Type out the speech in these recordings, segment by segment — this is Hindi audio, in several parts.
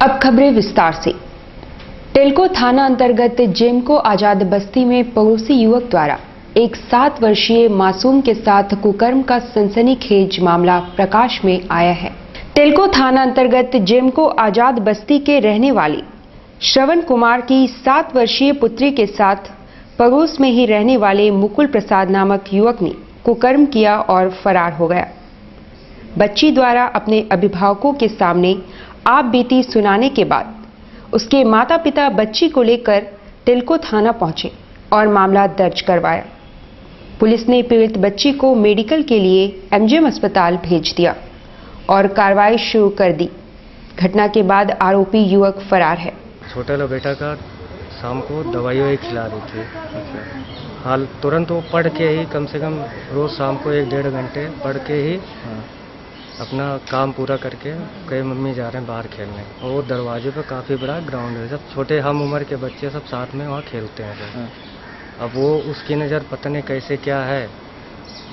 अब खबरें विस्तार से। टेल्को थाना अंतर्गत जेमको आजाद बस्ती में पड़ोसी युवक द्वारा एक 7 वर्षीय मासूम के साथ कुकर्म का सनसनीखेज मामला प्रकाश में आया है। टेल्को थाना अंतर्गत जेमको आजाद बस्ती के रहने वाले श्रवण कुमार की 7 वर्षीय पुत्री के साथ पड़ोस में ही रहने वाले मुकुल प्रसाद नामक युवक ने कुकर्म किया और फरार हो गया। बच्ची द्वारा अपने अभिभावकों के सामने आप बीती सुनाने के बाद उसके माता पिता बच्ची को लेकर टेल्को थाना पहुंचे और मामला दर्ज करवाया। पुलिस ने पीड़ित बच्ची को मेडिकल के लिए एमजीएम अस्पताल भेज दिया और कार्रवाई शुरू कर दी। घटना के बाद आरोपी युवक फरार है। छोटा वाला बेटा का शाम को दवाई खिला रही थी। हाल तुरंत वो पढ़ के ही कम से कम रोज शाम को 1-1.5 घंटे पढ़ के ही अपना काम पूरा करके कई मम्मी जा रहे हैं बाहर खेलने। और वो दरवाजे पे काफ़ी बड़ा ग्राउंड है, सब छोटे हम उम्र के बच्चे सब साथ में वहाँ खेलते हैं। अब वो उसकी नज़र पता नहीं कैसे क्या है,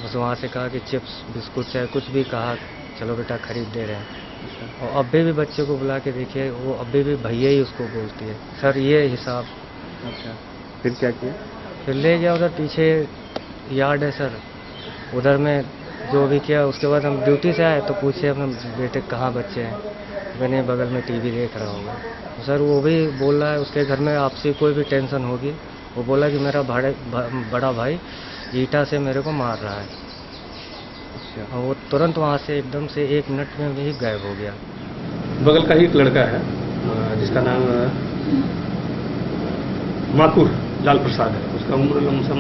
बस वहाँ से कहा कि चिप्स बिस्कुट चाहे कुछ भी कहा, चलो बेटा खरीद दे रहे हैं। और अभी भी बच्चे को बुला के देखिए, वो अभी भी भैया ही उसको बोलती है, सर ये हिसाब। अच्छा, फिर क्या किया? फिर ले गया उधर पीछे यार्ड है सर, उधर में जो भी किया। उसके बाद हम ड्यूटी से आए तो पूछे अपने बेटे कहाँ बच्चे हैं, मैंने बगल में टीवी देख रहा होगा। तो सर वो भी बोल रहा है उसके घर में आपसी कोई भी टेंशन होगी, वो बोला कि मेरा बड़ा भाई ईटा से मेरे को मार रहा है। अच्छा। वो तुरंत वहाँ से एकदम से 1 मिनट में ही गायब हो गया। बगल का ही एक लड़का है जिसका नाम माकुर लाल प्रसाद है, उसका उम्र लमसम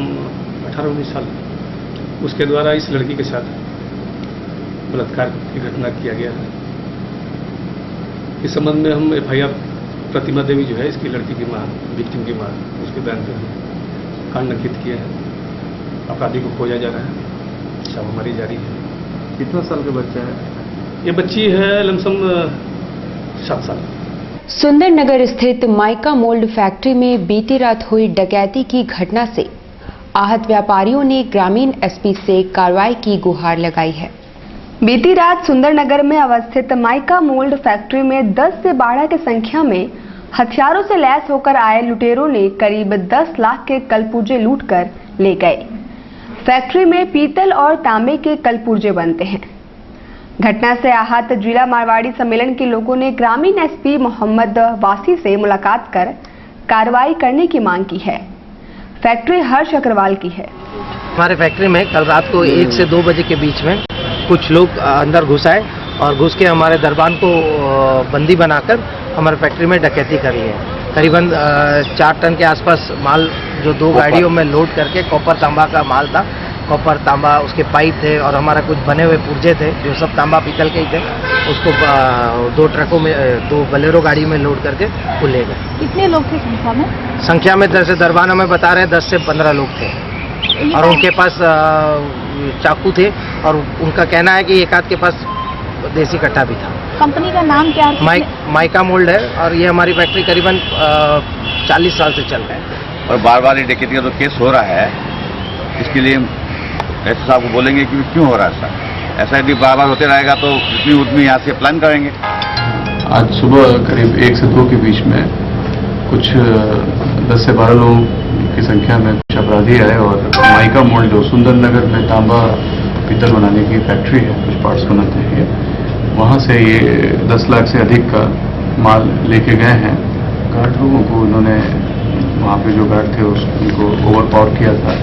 18-19 साल। उसके द्वारा इस लड़की के साथ बलात्कार की घटना किया गया है। इस संबंध में हम एफआईआर प्रतिमा देवी जो है इसकी लड़की की मां, विक्टिम की मां, उसके बयान पर हम कांड अंकित किया है। अपराधी को खोजा जा रहा है, छापामारी जारी है। कितना साल का बच्चा है? ये बच्ची है लमसम 7 साल। सुंदरनगर स्थित माइका मोल्ड फैक्ट्री में बीती रात हुई डकैती की घटना से आहत व्यापारियों ने ग्रामीण एसपी से कार्रवाई की गुहार लगाई है। बीती रात सुंदरनगर में अवस्थित माइका मोल्ड फैक्ट्री में 10 से 12 की संख्या में हथियारों से लैस होकर आए लुटेरों ने करीब 10 लाख के कलपुर्जे लूटकर ले गए। फैक्ट्री में पीतल और तांबे के कलपुर्जे बनते हैं। घटना से आहत जिला मारवाड़ी सम्मेलन के लोगों ने ग्रामीण एसपी मोहम्मद वासी से मुलाकात कर कार्रवाई करने की मांग की है। फैक्ट्री हर्ष अग्रवाल की है। हमारे फैक्ट्री में कल रात को 1 से 2 बजे के बीच में कुछ लोग अंदर घुस आए और घुस के हमारे दरबान को बंदी बनाकर हमारे फैक्ट्री में डकैती करी है। करीबन 4 टन के आसपास माल जो 2 गाड़ियों में लोड करके कॉपर तांबा का माल था, कॉपर तांबा उसके पाइप थे और हमारा कुछ बने हुए पुर्जे थे जो सब तांबा पीतल के ही थे। उसको 2 ट्रकों में 2 बोलेरो गाड़ी में लोड करके वो ले गए। कितने लोग थे संख्या में? संख्या में जैसे दरबान हमें बता रहे हैं 10 से 15 लोग थे और उनके पास चाकू थे और उनका कहना है कि एक आध के पास देसी कट्टा भी था। कंपनी का नाम क्या है? माइका मोल्ड है और ये हमारी फैक्ट्री करीबन 40 साल से चल रहा है। और बार-बार ये डकैती का जो केस हो रहा है, इसके लिए एसपी साहब को बोलेंगे कि क्यों हो रहा है सर। ऐसा यदि बार-बार होते रहेगा तो जितनी उतनी यहाँ से प्लान करेंगे। आज सुबह करीब 1 से 2 के बीच में कुछ 10 से 12 लोगों की संख्या में कुछ अपराधी आए और माइका मोल्ड जो सुंदरनगर में तांबा पीतल बनाने की फैक्ट्री है, कुछ पार्ट्स बनाते हैं, वहाँ से ये 10 लाख से अधिक का माल लेके गए हैं। गार्ड लोगों को उन्होंने वहाँ पे जो गार्ड थे उनको ओवर पावर किया था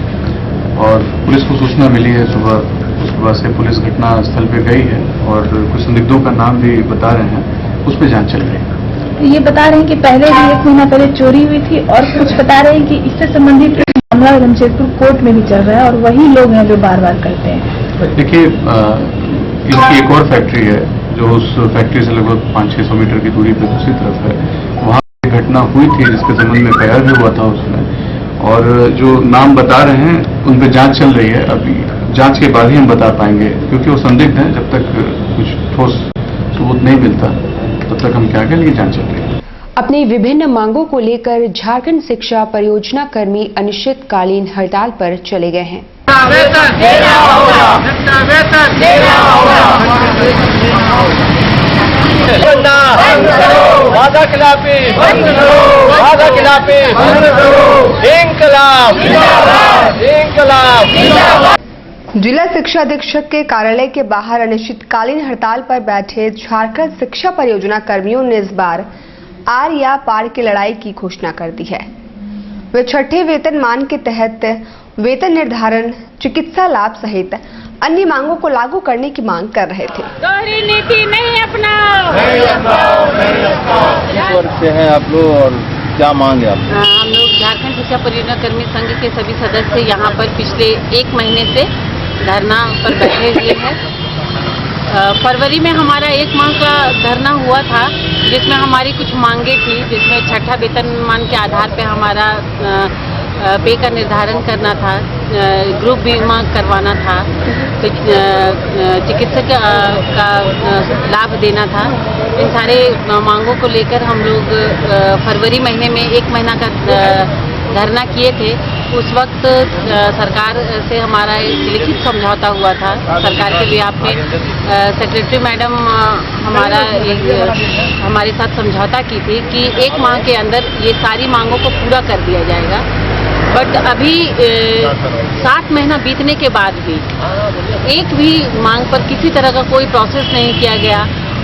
और पुलिस को सूचना मिली है सुबह। उसके बाद से पुलिस घटना स्थल पे गई है और कुछ संदिग्धों का नाम भी बता रहे हैं, उस पर जांच चल रही है। ये बता रहे हैं कि पहले भी 1 महीना पहले चोरी हुई थी और कुछ बता रहे हैं कि इससे संबंधित मामला जमशेदपुर कोर्ट में भी चल रहा है और वही लोग हैं जो बार-बार करते हैं। देखिए, इसकी एक और फैक्ट्री है जो उस फैक्ट्री से लगभग 500-600 मीटर की दूरी पर दूसरी तरफ है। वहाँ घटना हुई थी जिसके संबंध में FIR भी हुआ था उसमें और जो नाम बता रहे हैं उन पर जांच चल रही है। अभी जांच के बाद ही हम बता पाएंगे क्योंकि वो संदिग्ध हैं। जब तक कुछ ठोस सबूत नहीं मिलता तब तक हम क्या करें, जांच चल रही है। अपनी विभिन्न मांगों को लेकर झारखंड शिक्षा परियोजना कर्मी अनिश्चितकालीन हड़ताल पर चले गए हैं। वादा खिलाफी बंद करो, वादा खिलाफी बंद करो, इंकलाब जिंदाबाद, इंकलाब जिंदाबाद। जिला शिक्षा अधीक्षक के कार्यालय के बाहर अनिश्चितकालीन हड़ताल पर बैठे झारखंड शिक्षा परियोजना कर्मियों ने इस बार आर या पार की लड़ाई की घोषणा कर दी है। वे छठे वेतनमान के तहत वेतन निर्धारण, चिकित्सा लाभ सहित अन्य मांगों को लागू करने की मांग कर रहे थे। दोहरी नीति नहीं अपनाओ। किस वर्ग से हैं आप लोग और क्या मांग है आप? हम लोग झारखंड शिक्षा परियोजना कर्मी संघ के सभी सदस्य यहाँ पर पिछले 1 महीने से धरना पर बैठे हुए हैं। फरवरी में हमारा 1 माह का धरना हुआ था, जिसमें हमारी कुछ मांगे थी, जिसमें छठा वेतनमान के आधार पर हमारा पे का निर्धारण करना था, ग्रुप बीमा करवाना था, तो चिकित्सक का लाभ देना था। इन सारे मांगों को लेकर हम लोग फरवरी महीने में 1 महीना का धरना किए थे। उस वक्त सरकार से हमारा एक लिखित समझौता हुआ था। सरकार के बिहाफ में सेक्रेटरी मैडम हमारे साथ समझौता की थी कि 1 माह के अंदर ये सारी मांगों को पूरा कर दिया जाएगा। बट अभी 7 महीना बीतने के बाद भी एक भी मांग पर किसी तरह का कोई प्रोसेस नहीं किया गया,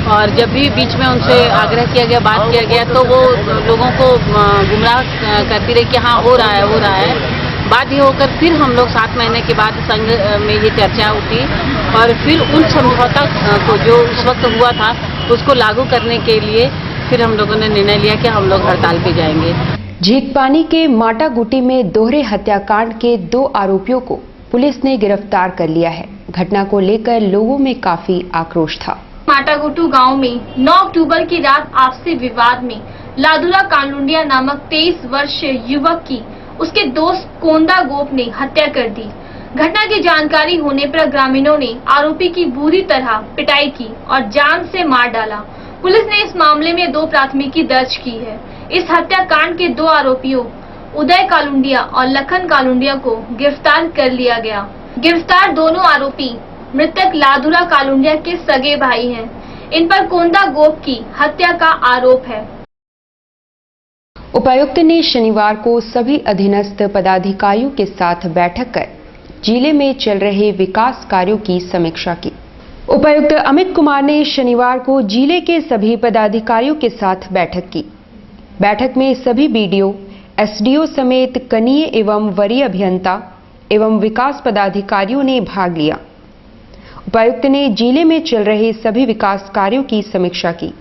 और जब भी बीच में उनसे आग्रह किया गया, बात किया गया, तो वो लोगों को गुमराह करती रही कि हाँ हो रहा है। बाध्य होकर फिर हम लोग 7 महीने के बाद संघ में ये चर्चा उठी और फिर उन समझौता को जो उस वक्त हुआ था उसको लागू करने के लिए फिर हम लोगों ने निर्णय लिया कि हम लोग हड़ताल पे जाएंगे। झींकपानी के माटागुटी में दोहरे हत्याकांड के 2 आरोपियों को पुलिस ने गिरफ्तार कर लिया है। घटना को लेकर लोगों में काफी आक्रोश था। माटागुटू गांव में 9 अक्टूबर की रात आपसी विवाद में लादुला कालुंडिया नामक 23 वर्षीय युवक की उसके दोस्त कोंदा गोप ने हत्या कर दी। घटना की जानकारी होने पर ग्रामीणों ने आरोपी की बुरी तरह पिटाई की और जान से मार डाला। पुलिस ने इस मामले में 2 प्राथमिकी दर्ज की है। इस हत्याकांड के 2 आरोपियों उदय कालुंडिया और लखन कालुंडिया को गिरफ्तार कर लिया गया। गिरफ्तार दोनों आरोपी मृतक लादुला कालुंडिया के सगे भाई हैं। इन पर कोंदा गोप की हत्या का आरोप है। उपायुक्त ने शनिवार को सभी अधीनस्थ पदाधिकारियों के साथ बैठक कर जिले में चल रहे विकास कार्यों की समीक्षा की। उपायुक्त अमित कुमार ने शनिवार को जिले के सभी पदाधिकारियों के साथ बैठक की। बैठक में सभी बीडीओ, एसडीओ समेत कनीय एवं वरीय अभियंता एवं विकास पदाधिकारियों ने भाग लिया। उपायुक्त ने जिले में चल रहे सभी विकास कार्यों की समीक्षा की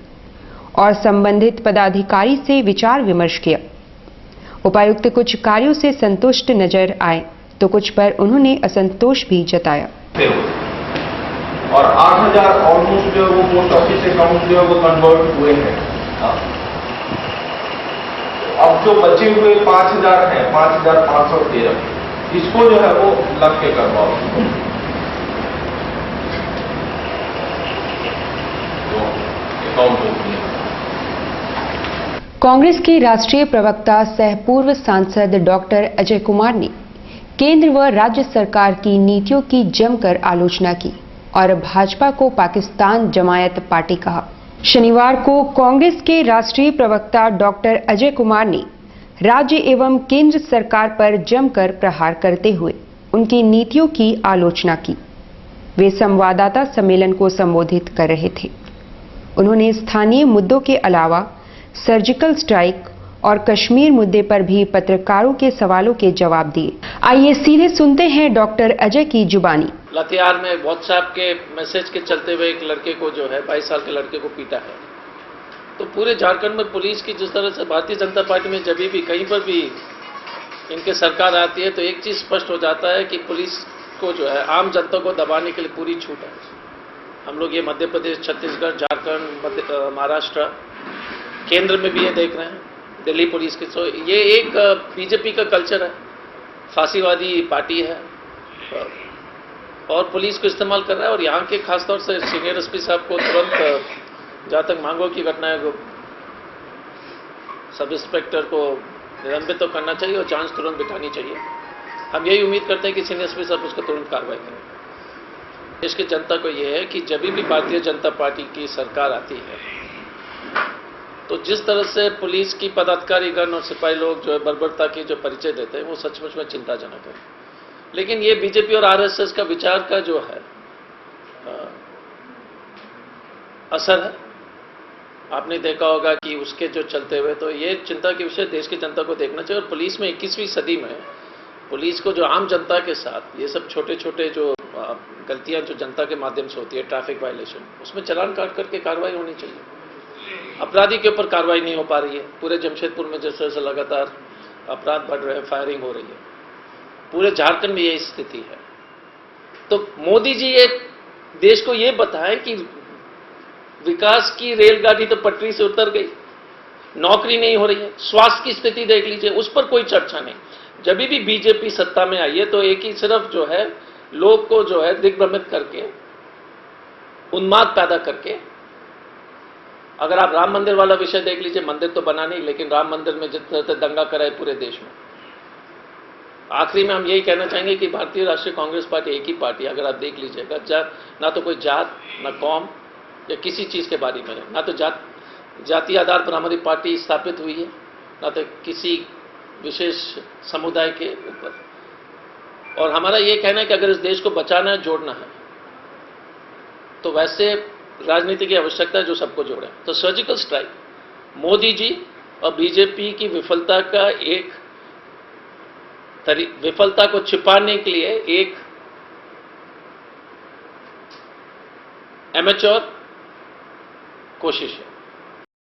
और संबंधित पदाधिकारी से विचार विमर्श किया। उपायुक्त कुछ कार्यों से संतुष्ट नजर आए तो कुछ पर उन्होंने असंतोष भी जताया। और 8000 ऑलमोस्ट जो है वो पोस्ट ऑफिस अकाउंट जो है वो कन्वर्ट हुए हैं। अब जो बचे हुए 5000 हैं, 5513, इसको जो है वो लग के करवाओ। कांग्रेस के राष्ट्रीय प्रवक्ता सह पूर्व सांसद डॉक्टर अजय कुमार ने केंद्र व राज्य सरकार की नीतियों की जमकर आलोचना की और भाजपा को पाकिस्तान जमायत पार्टी कहा। शनिवार को कांग्रेस के राष्ट्रीय प्रवक्ता डॉक्टर अजय कुमार ने राज्य एवं केंद्र सरकार पर जमकर प्रहार करते हुए उनकी नीतियों की आलोचना की। वे संवाददाता सम्मेलन को संबोधित कर रहे थे। उन्होंने स्थानीय मुद्दों के अलावा सर्जिकल स्ट्राइक और कश्मीर मुद्दे पर भी पत्रकारों के सवालों के जवाब दिए। आइए सीधे सुनते हैं डॉक्टर अजय की जुबानी। लातेहार में व्हाट्सएप के मैसेज के चलते हुए एक लड़के को जो है 22 साल के लड़के को पीटा है। तो पूरे झारखंड में पुलिस की जिस तरह से भारतीय जनता पार्टी में जब भी कहीं पर भी इनके सरकार आती है तो एक चीज स्पष्ट हो जाता है कि पुलिस को जो है आम जनता को दबाने के लिए पूरी छूट है। हम लोग ये मध्य प्रदेश, छत्तीसगढ़, झारखंड, महाराष्ट्र, केंद्र में भी ये देख रहे हैं, दिल्ली पुलिस के। तो ये एक बीजेपी का कल्चर है, फांसीवादी पार्टी है और पुलिस को इस्तेमाल कर रहा है। और यहाँ के खासतौर से सीनियर एसपी साहब को तुरंत जहाँ तक मांगों की घटना है सब इंस्पेक्टर को निलंबित तो करना चाहिए और जांच तुरंत बिठानी चाहिए। हम यही उम्मीद करते हैं कि सीनियर एसपी साहब उसको तुरंत कार्रवाई करें। देश की जनता को यह है कि जब भी भारतीय जनता पार्टी की सरकार आती है तो जिस तरह से पुलिस की पदाधिकारीगण और सिपाही लोग जो है बर्बरता की जो परिचय देते हैं वो सचमुच में चिंताजनक है। लेकिन ये बीजेपी और आरएसएस का विचार का जो है असर है। आपने देखा होगा कि उसके जो चलते हुए तो ये चिंता के विषय देश की जनता को देखना चाहिए। और पुलिस में 21वीं सदी में पुलिस को जो आम जनता के साथ ये सब छोटे छोटे जो गलतियां जो जनता के माध्यम से होती है, ट्रैफिक वायलेशन, उसमें चालान काट करके कार्रवाई होनी चाहिए। अपराधी के ऊपर कार्रवाई नहीं हो पा रही है। पूरे जमशेदपुर में जिस तरह से लगातार अपराध बढ़ रहे हैं, फायरिंग हो रही है, पूरे झारखंड में यही स्थिति है। तो मोदी जी ये देश को ये बताएं कि विकास की रेलगाड़ी तो पटरी से उतर गई, नौकरी नहीं हो रही है, स्वास्थ्य की स्थिति देख लीजिए, उस पर कोई चर्चा नहीं। जब भी बीजेपी सत्ता में आई है तो एक ही सिर्फ जो है लोग को जो है दिग्भ्रमित करके, उन्माद पैदा करके। अगर आप राम मंदिर वाला विषय देख लीजिए, मंदिर तो बना नहीं, लेकिन राम मंदिर में जिस तरह से दंगा कराए पूरे देश में। आखिरी में हम यही कहना चाहेंगे कि भारतीय राष्ट्रीय कांग्रेस पार्टी एक ही पार्टी, अगर आप देख लीजिएगा, ना तो कोई जात, ना कौम या किसी चीज के बारे में, ना तो जाति आधार पर हमारी पार्टी स्थापित हुई है, ना तो किसी विशेष समुदाय के ऊपर। और हमारा ये कहना है कि अगर इस देश को बचाना है, जोड़ना है, तो वैसे राजनीति की आवश्यकता है जो सबको जोड़े। तो सर्जिकल स्ट्राइक मोदी जी और बीजेपी की विफलता का एक विफलता को छिपाने के लिए एक एमेच्योर कोशिश है।